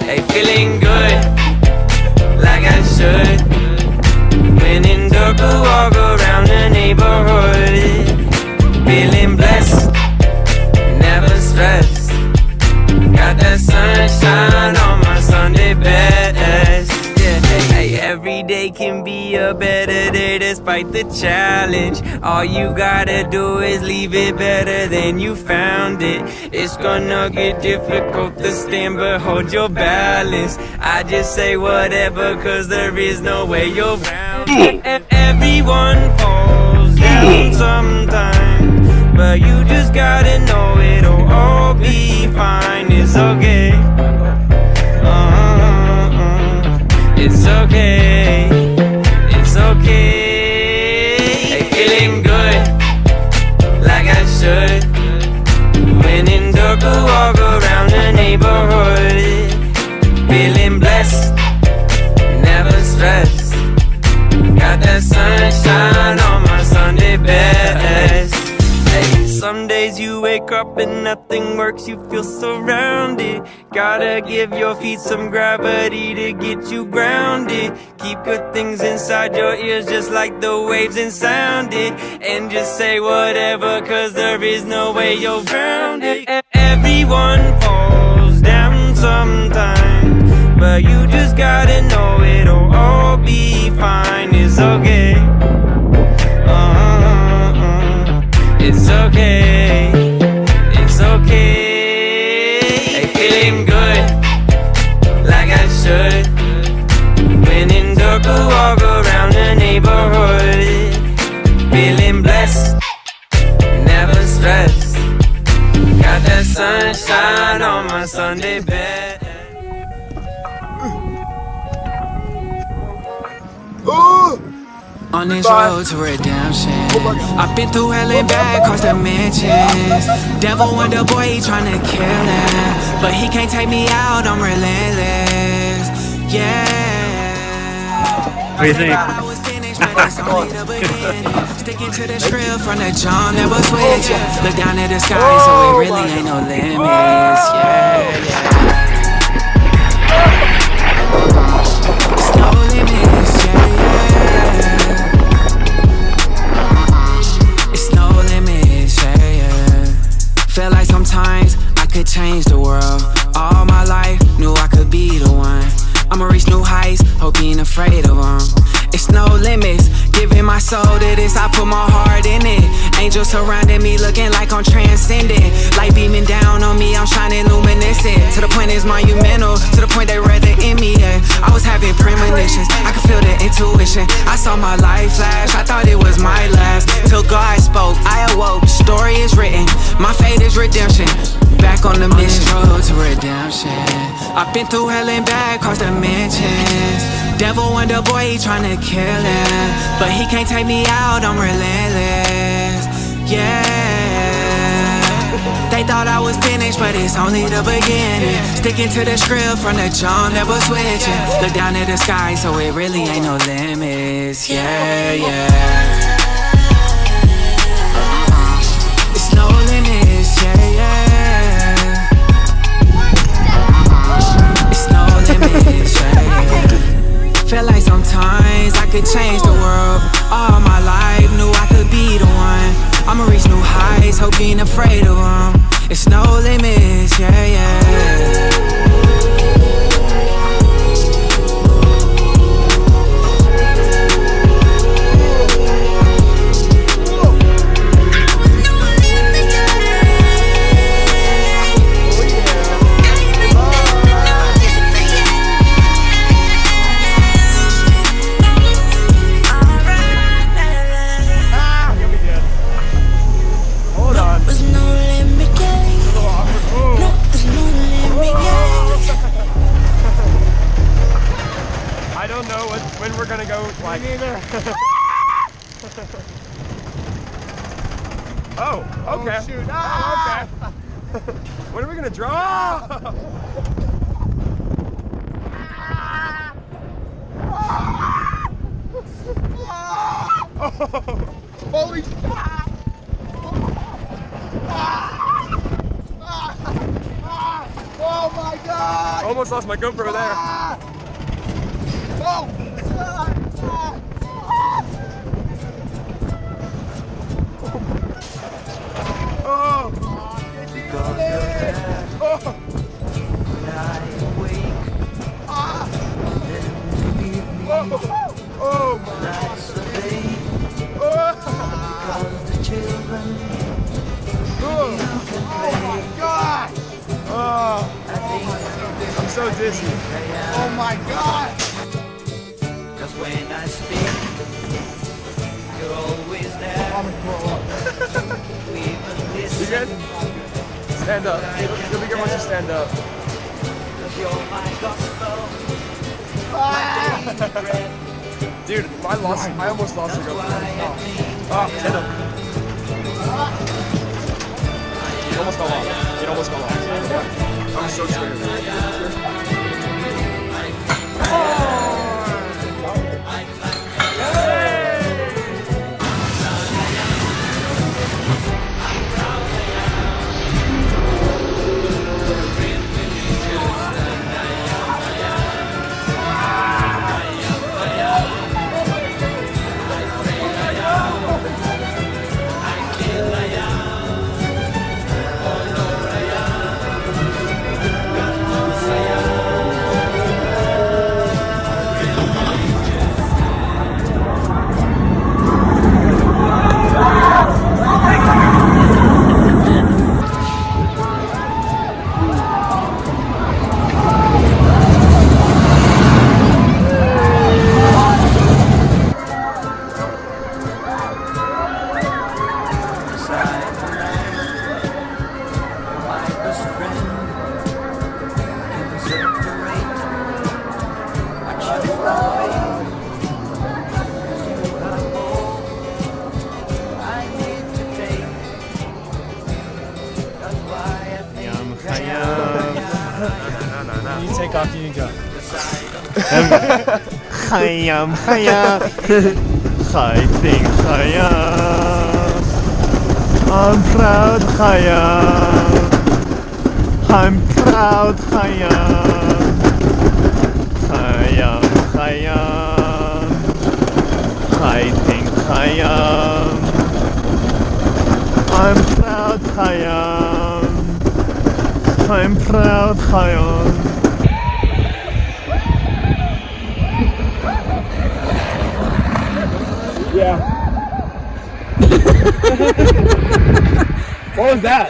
Hey, feeling good, like I should. When in dark, I walk around the neighborhood. Feeling blessed, never stressed. Got that sunshine on my Sunday best. Yeah, hey, every day can be a better day despite the challenge. All you gotta do is leave it better than you found it. It's gonna get difficult to stand, but hold your balance. I just say whatever, cause there is no way you're round it. Everyone falls down sometime, but you just gotta know it'll all be fine. It's okay. It's okay. It's okay. Hey, feeling good, like I should. When in dark, I walk around the neighborhood. Feeling blessed, never stressed. Got that sunshine on my Sunday best. Hey, some days you wake up and nothing works, you feel surrounded. Gotta give your feet some gravity to get you grounded. Keep good things inside your ears just like the waves and sound it. And just say whatever, cause there is no way you're grounded. Everyone falls down sometime, but you just gotta know it'll all be fine. It's okay. It's okay. It's okay. Hey, feeling good, like I should. When in dark, I walk around the neighborhood. Feeling blessed, never stressed. Got that sunshine on my Sunday bed. On this road to redemption, I've been through hell and back, cross dimensions. Devil wonder boy, he tryna kill him, but he can't take me out, I'm relentless. Yeah. What do you think? I was finished, but it's only the beginning. Sticking to the script from the jump, never switch. Look down at the sky, so it really ain't no limits. Yeah. It's no limits, yeah. Feel like sometimes I could change the world. All my life, knew I could be the one. I'ma reach new heights, hope you ain't afraid of them. It's no limits, giving my soul to this, I put my heart in it. Angels surrounding me, looking like I'm transcendent. Light beaming down on me, I'm shining luminescent. To the point it's monumental, to the point they read it in me, yeah. I was having premonitions, I could feel the intuition. I saw my life flash, I thought it was my last. Till God spoke, I awoke, story is written. My fate is redemption, back on the mission. Road to redemption, I've been through hell and back, cross dimensions. Devil wonder boy, he tryna kill him, but he can't take me out, I'm relentless. Yeah. They thought I was finished, but it's only the beginning. Sticking to the script from the jump, never switching. Look down at the sky, so it really ain't no limits. Yeah, yeah. It's no limits, yeah, yeah. It's no limits, yeah, yeah. Feel like sometimes I could change the world. All my life knew I could be the one. I'ma reach new heights, hope you ain't afraid of them. It's no limits, yeah, yeah. When we're gonna go, like... Me neither. Oh, okay. Oh, shoot. Ah! Oh, okay. When are we gonna draw? Oh. Holy shit! Oh my God! Almost lost my GoPro there. Oh! Oh! Oh my God! I'm so dizzy. Oh my God! Cause when I speak, you're always there. I'm gonna throw up. We even You listen. good? Stand up. You'll be good once you stand up. Cause you're my gospel. Ah! Dude, I almost lost the GoPro. Oh, stand up. It almost fell off. It almost fell off. Yeah. I'm so scared. You take off, you go. Hayam, hayam, hayting, hayam. I'm proud, hayam. I'm proud, hayam. Hayam, hayam. Hayting, hayam. I'm proud, hayam. I'm proud, hayam. Yeah. What was that?